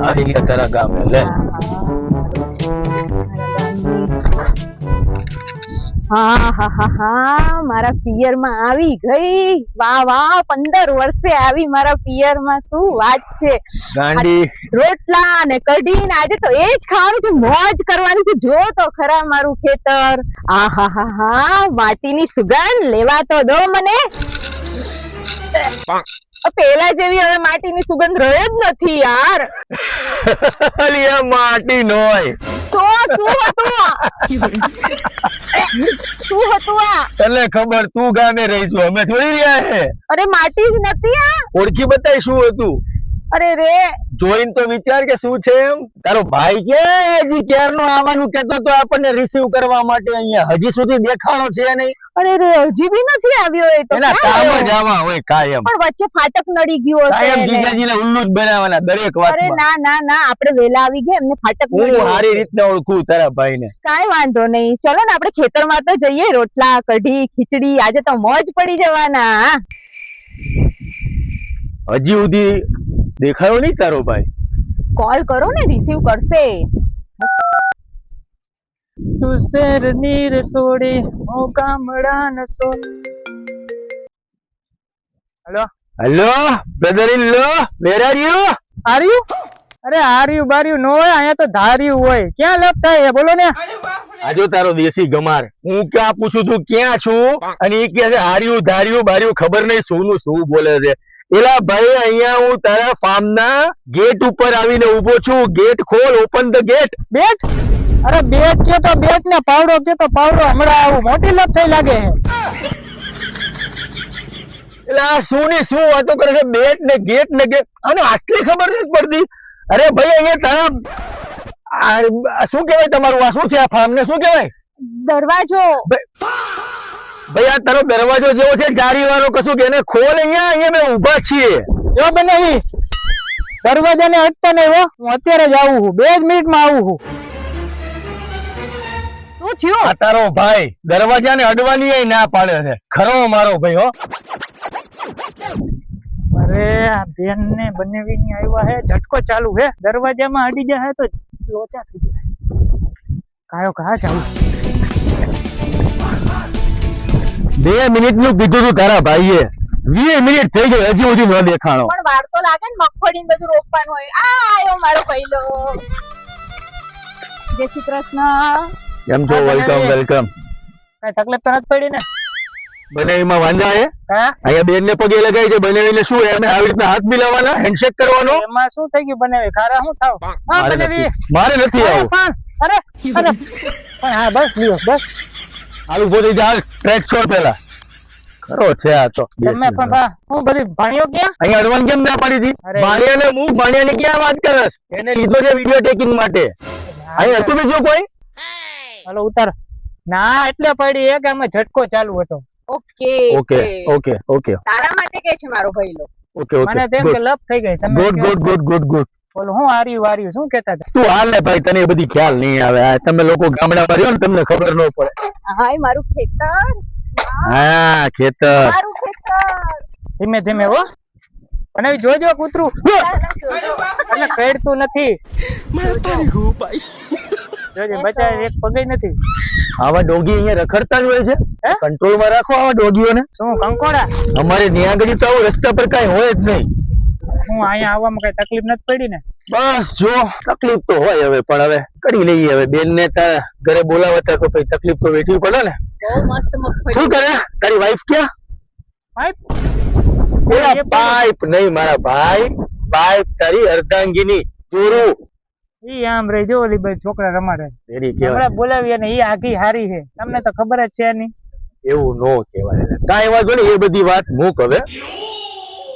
આવી ગયા તારા ગામે લે હા હા હા હા મારા પિયર માં આવી ગઈ વાહ વાહ 15 વર્ષે આવી મારા પિયર માં શું વાત છે ગાંડી રોટલા ને કઢી ને આજે તો એ જ ખાવાનું છે મોજ કરવાની છે જો તો ખરા મારું ખેતર આ હા હા હા માટીની સુગંધ લેવા તો દો મને પેલા જેવી હવે માટીની સુગંધ રહે જ નથી યાર અલિયા માટી નોય તો શું હતું આ? શું હતું આ તને ખબર તું ગામે રહી છું અમે થોડી રહ્યા હે અરે માટી જ નથી આ ઓળખી બતાય શું હતું અરે રે જોઈને તો વિચાર કે શું છે એમ તારો ભાઈ કે હજી ક્યારનો આવવાનું કેતો તો આપણને રિસીવ કરવા માટે અહીંયા હજી સુધી દેખાણો છે નહીં અરે રે હજી બી નથી આવ્યો એ તો એના ક્યાં કામ જ ગયો? આવા હોય કાયમ પણ વચ્ચે ફાટક નડી ગયું હશે કાયમ એને. જીજાજીને ઉલ્લુ જ બનાવવાના દરેક અરે વાતમાં ના ના ના આપણે વેલા આવી ગયા એમને ફાટક હું નડ્યું સારી હશે. રીતના ઓળખું તારા ભાઈને કાંઈ વાંધો નહીં ચલો ને આપણે ખેતરમાં તો જઈએ રોટલા કઢી ખીચડી આજે તો મોજ પડી જવાના હજી સુધી દેખાયો નહીં તારો ભાઈ કોલ કરો ને રિસીવ કરશે તું શેરની રસોડી હું ગામડાનો સોળ. Hello hello brother in law where are you આર્યું? અરે આર્યું બાર્યું ન હોય, અહીંયા તો ધાર્યું હોય. ક્યાં લપ થાય બોલો ને. આજો તારો દેશી ગમાર હું ક્યાં પૂછું છું ક્યાં છું અને એ કહે છે હાર્યું ધાર્યું બાર્યું ખબર નહીં શું નું શું બોલે છે એલા ભાઈ અહીંયા હું તારા ફાર્મ ના ગેટ ઉપર આવીને ઉભો છું ગેટ ખોલ ઓપન ધ ગેટ બેટ? અરે બેટ કે તો બેટ ને પાવડો કે તો પાવડો. હમણાં આવું મોટી લપ થઈ લાગે છે. એટલે આ શું ની શું વાતો કરે છે બેટ ને ગેટ આને આટલી ખબર નથી પડતી અરે ભાઈ અહીંયા તારા આ શું કહેવાય તમારું આ શું છે આ ફાર્મ ને શું કહેવાય દરવાજો ભાઈ આ તારો દરવાજો જેવો છે જારી વાળો કશું કે એને ખોલ અહીંયા મેં ઊભા છીએ જો બનાવી દરવાજાને અટતા નહીં હો. હું અત્યારે જ આવું છું, 2 જ મિનિટમાં આવું છું. શું થયું આ તારો ભાઈ દરવાજાને અડવાની ના પાડે છે ખરો મારો ભાઈ હો અરે આ બેન ને બનાવીને આવ્યા હે, ઝટકો ચાલુ હે. દરવાજામાં અડી જાય તો લોચા થઈ જાય. કાયો કહા ચાલુ 2 મિનિટ નું કીધું તું તારા ભાઈએ 20 મિનિટ થઈ ગઈ હજી સુધી ન દેખાણો પણ વાર તો લાગે ને મગફળી બધું રોપવાનું હોય આ આયો મારો પહેલો જય શ્રી કૃષ્ણ કેમ છો વેલકમ વેલકમ કઈ તકલીફ તો નથી પડી ને? બનાવીમાં વાંધા હે હા અહીંયા બેન ને પગે લગાય છે બનાવીને શું એમને આવી રીતના હાથ મિલાવવાના હેન્ડશેક કરવાનો એમાં શું થઈ ગયું બનાવી ખારા શું થાવ? હા મારે બનાવી નથી મારે નથી આવું અરે અરે પણ હા બસ લ્યો બસ. આલુ બોલી જા ટ્રેક છોડ પેલા ખરો છે આ તો તમે પણ બા હું બધી ભાણ્યો ક્યાં? અહીંયા અડવાન કેમ ના પાડી હતી અરે. ભાણિયાને હું ભાણિયાની ક્યાં વાત કરસ એને લીધો છે વિડિયો ટેકિંગ માટે અહીં હતું બીજું કોઈ હાલો ઉતાર. ના એટલે પડી એક આમાં ઝટકો ચાલુ હતો. ઓકે ઓકે ઓકે ઓકે તારા માટે કે છે મારો પહેલો ઓકે ઓકે મને તેમ કે લપ થઈ ગઈ. તમે ગુડ કયો. ગુડ ગુડ ગુડ ગુડ બોલો હું હાર્યું શું કહેતા હતા? તું હાલ ને ભાઈ તને એ બધી ખ્યાલ નહીં આવે આ તમે લોકો ગામડામાં રહ્યો ને તમને ખબર ન પડે હાય મારું ખેતર હા ખેતર મારું ખેતર ધીમે ધીમે હો. અને જોજો કૂતરું એટલે ખેડતું નથી. જોજે બચાય એક પગે નથી. આવા ડોગી અહીંયા રખડતા જ હોય છે હે? કંટ્રોલ માં રાખો આવા ડોગીઓને શું કંકોડા? અમારે ત્યાં આગળ તો આવું રસ્તા પર કઈ હોય જ નહીં હું અહીંયા આવવામાં કઈ તકલીફ નથી પડી ને? બસ જો તકલીફ તો હોય હવે પણ હવે કરી લઈએ હવે બેન ને તારા ઘરે બોલાવતા તો કઈ તકલીફ તો વેઠવી પડે ને બહુ મસ્ત મગફળી શું કરે તારી વાઈફ ક્યાં પાઇપ? ઓલા પાઇપ નહીં મારા ભાઈ પાઇપ તારી અર્ધાંગીની ચોરું ઈ આમ રહી જો ઓલી બે છોકરા રમાડે એની કહેવાય હમણાં બોલાવી અને ઈ આખી હારી છે. તમને તો ખબર જ છે નહીં. એવું નો કહેવાય કાંઈ વાંધો નહીં એ બધી વાત મૂક હવે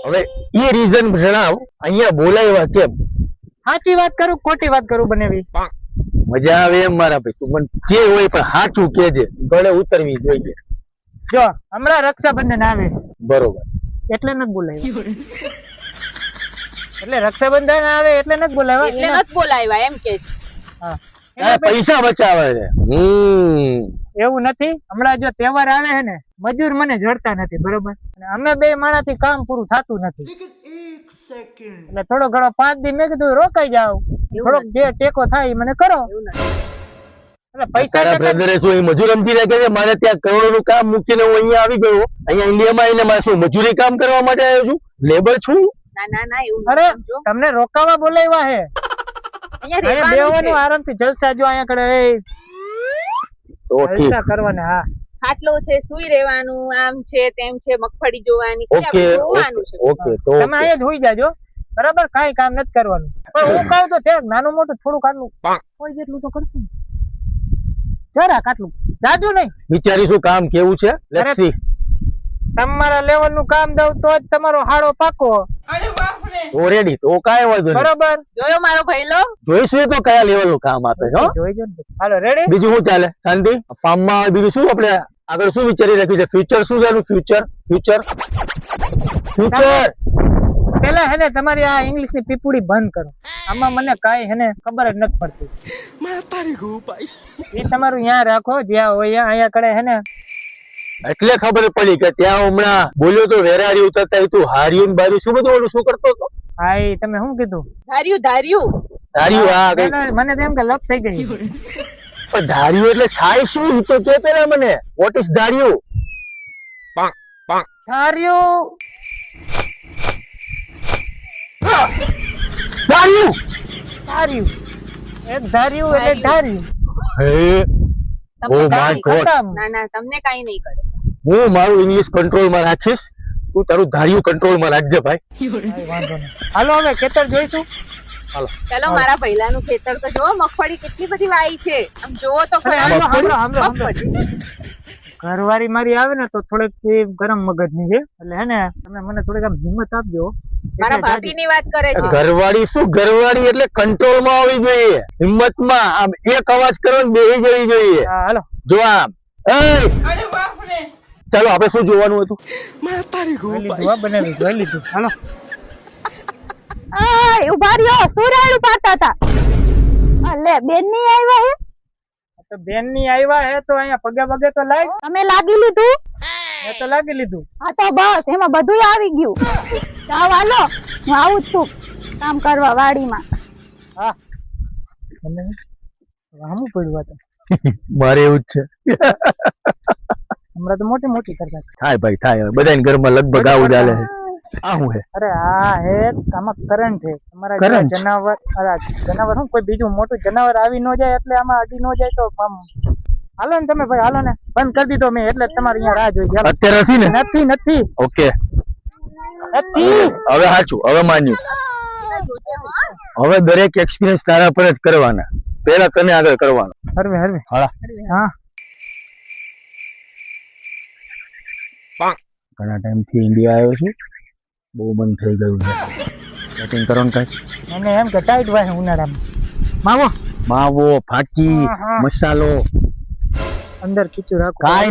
હવે એ રીઝન જણાવ અહીંયા બોલાવ્યા કેમ સાચી વાત કરું ખોટી વાત કરું બનેવી? મજા આવે એમ મારા ભાઈ તું મને જે હોય પણ સાચું કેજે ગળે ઉતરવી જોઈએ જો હમણાં રક્ષાબંધન આવે બરોબર એટલે નથી બોલાવ્યા. એટલે રક્ષાબંધન આવે એટલે નથી બોલાવ્યા. એટલે નથી બોલાવ્યા એમ કે છે હા પૈસા બચાવે છે એવું નથી, હમણાં જો તહેવાર આવે છે ને, મજૂર મને જડતા નથી, બરોબર, અને અમે બે માણસથી કામ પૂરું થતું નથી, એટલે થોડો ઘણો 5 દી મેં કીધું રોકાઈ જાવ, થોડોક જે ટેકો થાય ઈ મને કરો. એટલે પૈસા તારા બ્રધરે શું એ મજૂર સમજી રાખે છે? મારે ત્યાં કરોડોનું કામ મૂકીને હું અહીંયા આવી ગયો, અહીંયા ઇન્ડિયામાં આવીને મારે શું મજૂરી કામ કરવા માટે આવ્યો છું? લેબર છું? ના એવું અરે ન સમજો. તમને રોકાવા બોલાવ્યા હે, અહીંયા અહીંયા રહેવાનું બેહવાનું છે. આરામથી જલસા જો અહીંયા કડે તો ઠીક. જલસા કરવાના. હા ખાટલો છે, સુઈ રહેવાનું, આમ છે તેમ છે, મગફળી જોવાની, ઓકે જોવાનું છે. ઓકે તો તમે અહીંયા જ હોઈ જાજો, બરાબર, કાંઈ કામ નથી કરવાનું. પણ હું કહું તો ત્યાં નાનું મોટું થોડુંક આટલું કોઈ જેટલું તો કરશું ને. જરાક આટલું, જાજુ નહીં. વિચારીશું કામ કેવું છે. Let's see. તમારા લેવલ નું કામ દઉં તો જ તમારો હાડો પાકો, તો રેડી, તો કાંઈ વાંધો નહીં. બરોબર. જોયો મારો ભઈલો? જોઈશું એ તો કયા લેવલ નું કામ આપે છે હો. જોઈજો ને. હાલો રેડી. બીજું શું ચાલે? શાંતિ? ફાર્મમાં બીજું શું આપણે આગળ શું વિચારી રાખ્યું છે? ફ્યુચર શું છે? ફ્યુચર પેલા હેને તમારી આ ઇંગ્લિશ ની પીપુડી બંધ કરો, આમાં મને કાંઈ હેને ખબર જ નથી પડતી. એ તમારું યાદ રાખો, જ્યાં હોય અહીંયા કડે હેને. એટલે ખબર પડી કે ત્યાં હમણાં બોલ્યો તો વેરારી ઉતરતા તું હાર્યું ને બાર્યું શું બધું ઓલું શું કરતો હતો? હા એ તમે શું કીધું? ધાર્યું ધાર્યું? હા કઈ મને તો એમ કે લપ થઈ ગઈ. પણ ધાર્યું એટલે થાય શું તો કે પેલા મને વોટ ઇઝ ધાર્યું? ધાર્યું ધાર્યું ધાર્યું એક ધાર્યું એટલે ધાર્યું. હે ઓ માય ગોડ. ખતમ. ના તમને કાઈ નહીં કરે. હું મારું ઇંગ્લિશ કંટ્રોલ માં રાખીશ, તું તારું ધાર્યું કંટ્રોલ માં રાખજે ભાઈ. કાંઈ વાંધો નહીં. હાલો હવે ખેતર જોઈશું. હાલો ચલો મારા ભઈલાનું ખેતર તો જોવો, મગફળી કેટલી બધી વાઈ છે, આમ જોવો તો અરે ખરા. હાંભળો. મગફળી. ઘરવાળી મારી આવે ને તો થોડીક ગરમ મગજ ની છે, એટલે હે ને તમે મને થોડીક આમ હિંમત આપજો. મારા ભાભીની વાત કરે છે. ઘરવાળી શું? ઘરવાળી એટલે કંટ્રોલ માં આવવી જોઈએ, હિંમત માં. આમ એક અવાજ કરો ને બેહી જવી જોઈએ. હા, હાલો. જો આમ ચાલો આપણે શું જોવાનું હતું? જોઈ લીધું, હા, બનાવી જોઈ લીધું. હાલો. આય ઉભા રહ્યો, શું રાયડું પાતા હતા? લે બેન ની આવ્યા હે? તો બેન ની આવ્યા હે તો અહીંયા પગે પગે તો લાગ. તમે લાગી લીધું? મેં તો લાગી લીધું. હા તો બસ એમાં બધું આવી ગયું. જાવ હાલો, હું આવું જ છું કામ કરવા વાડીમાં. હા મને હમું પડ્યું હતું. મારે એવું જ છે. હમણાં તો મોટી મોટી કરતા હતા. થાય ભાઈ થાય, બધાને ઘરમાં લગભગ આવું ચાલે છે. આ શું હે? અરે આ હે આમાં કરંટ છે. તમારા ઘરે Current? જનાવર, અરે જનાવર શું કોઈ બીજું મોટું જનાવર આવી ન જાય, એટલે આમાં અડી ન જાય તો આમ હાલો ને તમે ભાઈ, હાલો ને. બંધ કરી દીધો મેં, એટલે તમારે અહીંયા રાહ જોઈ. હાલો. અત્યારે નથી ને? નથી ઓકે નથી. હવે સાચું, હવે માન્યું. હવે દરેક એક્સપિરિયન્સ તારા પર જ કરવાના, પેલા તને આગળ કરવાનો. હરવે હાલા. હા ઘણા ટાઈમ થી ઇન્ડિયા આવ્યો છું, બહુ મન થઈ ગયું છે. સેટિંગ કરો ને કઈ. મને એમ કે ટાઈટ વાય ઉનાળામાં માવો માવો, ફાકી, હા, હા. મસાલો અંદર ખીચું રાખો. કાઈ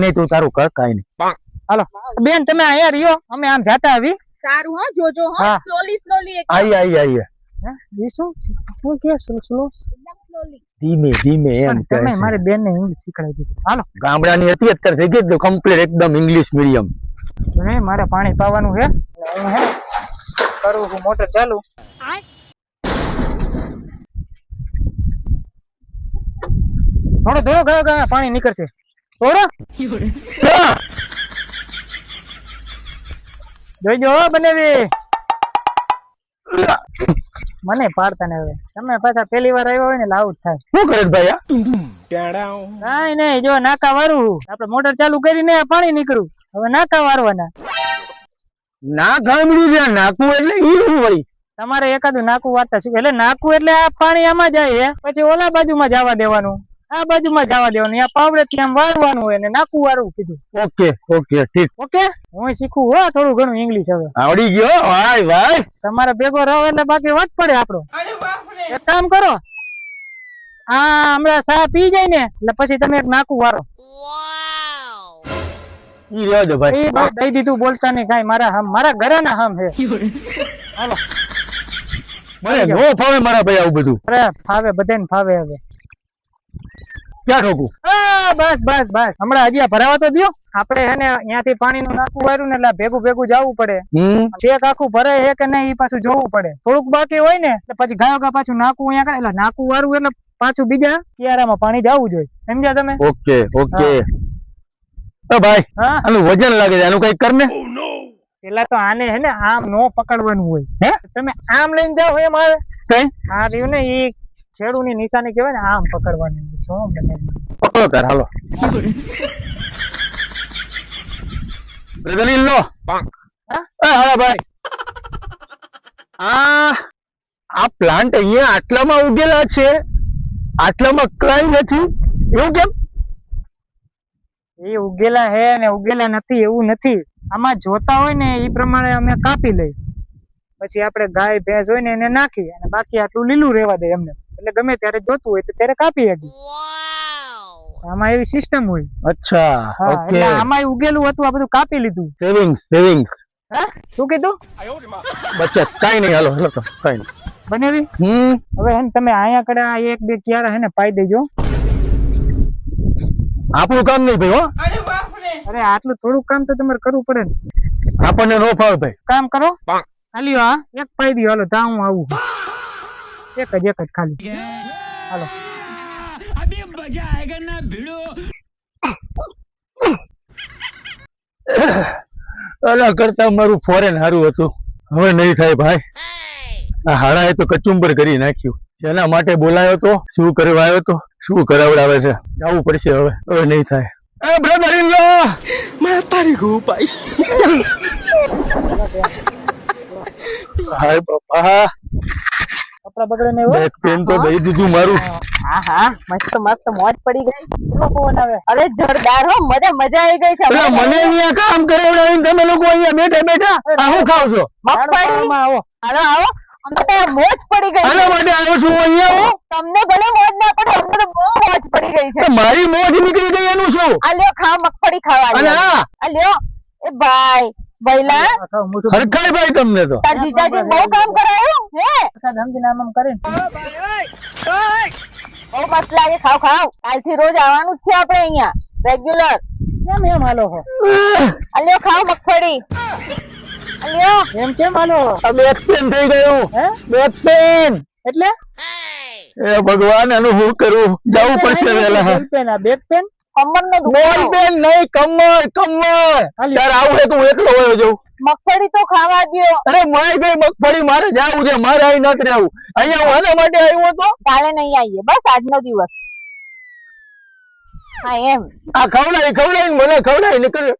નહીં, તું તારું કર, કાઈ નહીં. હાલો બેન તમે અહીંયા રહ્યો, અમે આમ જાતા આવી. સારું હા, જોજો હા. હા, સ્લોલી આઈએ હે એ શું કે સ્લો એકદમ સ્લોલી. ધીમે એમ કહે તમે છે. મારી બેન ને ઇંગ્લિશ શીખડાવી દીધું. હાલો ગામડાની હતી, અત્યારે થઈ ગઈ કમ્પ્લીટ એકદમ ઇંગ્લિશ મીડિયમ. નહીં મારે પાણી પાવાનું છે, એટલે હું હે કરું છું મોટર ચાલુ. થોડો થોડો ગયો પાણી નીકળશે થોડો. જોઈજો હો બનાવી. મને પાડતા ને હવે તમે પાછા પહેલી વાર આવ્યા હોય ને લાવું જ થાય. શું કરે છે ભાઈ આ? કાઈ નહીં, જો નાકા વારું આપડે મોટર ચાલુ કરીને પાણી નીકળ્યું, હવે નાકા વારવાના. નાક ગામડું છે, નાકું એટલે ઈ શું વળી? તમારે એકાદું નાકું વારતા શીખે. એટલે નાકું એટલે આ પાણી આમાં જાય છે, પછી ઓલા બાજુમાં જવા દેવાનું, આ બાજુમાં જવા દેવાનું, આ પાવડે થી આમ વારવાનું હોય ને નાકું વારવું કીધું. ઓકે ઠીક. ઓકે હું શીખું હો થોડું ઘણું ઇંગ્લિશ હવે. આવડી ગયો ભાઈ. તમારે ભેગો રહો એટલે બાકી વાત પડે આપણો. એક કામ કરો, હા હમણાં ચા પી જાય ને એટલે પછી તમે એક નાકું વારો. ઈ રહ્યો છે ભાઈ. એ બસ દઈ દીધું, બોલતા નહીં કાંઈ. મારા ઘરે ના હમ છે. હાલો મને નો ફાવે મારા ભાઈ આવું બધું. અરે ફાવે, બધાને ફાવે. હવે ક્યાં ઠોકું? બસ બસ બસ હમણાં હજી આ ભરાવા તો દ્યો. આપણે હે ને અહીંયાથી પાણીનું નાકું વાર્યું ને એટલે ભેગું ભેગું જવું પડે. ચેક આખું ભરાય છે કે નહીં એ પાછું જોવું પડે. થોડુંક બાકી હોય ને એટલે પછી ગાયો પાછું નાકું અહીંયા કરે એટલે નાકું વારવું એટલે પાછું બીજા કિયારામાં પાણી જવું જોઈએ. સમજ્યા તમે? Okay okay. ભાઈ હા આનું વજન લાગે છે, આનું કઈ કર ને. પેલા તો આને હે ને આમ નો પકડવાનું હોય. હે તમે આમ લઈને જાઓ એમ આવે. કઈ આ રહ્યું ને એ ખેડૂની નિશાની કહેવાય ને આમ પકડવાની. શું બને પકડો તાર હાલો. બ્રધર ઇન લો. હા ભાઈ, આ પ્લાન્ટ અહીંયા આટલામાં ઉગેલા છે, આટલામાં કઈ નથી, એવું કેમ? એ ઉગેલા હે ને ઉગેલા નથી એવું નથી. આમાં જોતા હોય ને એ પ્રમાણે અમે કાપી લઈ, પછી આપણે ગાય ભેંસ હોય ને એને નાખી અને બાકી આટલું લીલું રહેવા દે એમને. એટલે ગમે ત્યારે જોતું હોય તો ત્યારે કાપી શકીએ. આમાં એવી સિસ્ટમ હોય. અચ્છા ઓકે. આમાં ઉગેલું હતું આ બધું કાપી લીધું. સેવિંગ્સ. શું કીધું? બચત. કઈ નહીં, હાલો હાલો તો કઈ નહીં બનેવી. હવે હે ને તમે અહીંયા કડે આ એક બે ક્યારા હે ને પાઈ દેજો. આપણું કામ નહીં ભાઈ. હો અરે આટલું થોડું કામ તો તમારે કરવું પડે ને. આપણને નો ફાવે ભાઈ. કામ કરો ખાલી આ એક પાઈ દો. હાલો તા હું આવું. એક જ ખાલી. હાલો ઓલા કરતા મારું ફોરેન સારું હતું. હવે નહીં થાય ભાઈ. આ હાડા એ તો કચુંબર કરી નાખ્યું. જેના માટે બોલાયો તો, શું કરવા આવ્યો તો, શું કરાવડાવે છે. જવું પડશે હવે. હવે નહીં થાય. એ બ્રધર ઇન લો, मैं तारी हूँ भाई. હાય બાપા, કપડા બગડે ને બેક પેન તો દઈ દીધું મારું. હા મસ્ત મસ્ત મોજ પડી ગઈ. ફોન આવે. અરે જોરદાર હો, મજા આવી ગઈ છે. પેલા મને અહીંયા કામ કરાવડાવીને તમે લોકો અહીંયા બેઠા બેઠા આ શું ખાવ છો? મગફળી. આવો હાલો આવો, અમને તો મોજ પડી ગઈ. આના માટે આવ્યો છું હું અહીંયા. તમને ભલે મોજ ના પડે, અમને તો બહુ મોજ પડી ગઈ છે. તો મારી મોજ નીકળી ગઈ એનું શું? આ લ્યો ખા મગફળી ખાવા. અને આ લ્યો એ ભાઈ ભઈલા હરખાય ભાઈ તમને તો. તાર જીજાજી બહુ કામ કરાયું હે. સમજીને આમ કરીને બહુ મસ્ત લાગે. ખાવ ખાવ. કાલથી રોજ આવવાનું જ છે આપણે અહીંયા રેગ્યુલર. કેમ એમ હાલો હો? આ લ્યો ખાવ મગફળી. આ લ્યો. એમ કેમ હાલો? આ બેક પેન થઈ ગયું. હે બેક પેન. એટલે એ ભગવાન, આનું શું કરું? જવું પડશે વહેલા. બોલ પેન આ બેક પેન કમર નો બોલ દુખાવો. પેન નહીં, કમર કમર. ત્યારે આવું હોય તો હું એકલો વયો જાઉં. મગફળી તો ખાવા દ્યો. અરે મારી ભાઈ મગફળી મારે જાવું છે, મારે અહીં નથી રહેવું. અહીંયા હું આના માટે આવ્યો હતો. કાલે નહીં આવીએ, બસ આજનો દિવસ. હા એમ. આ ખવડાવી મને ખવડાવી નીકળ્યો.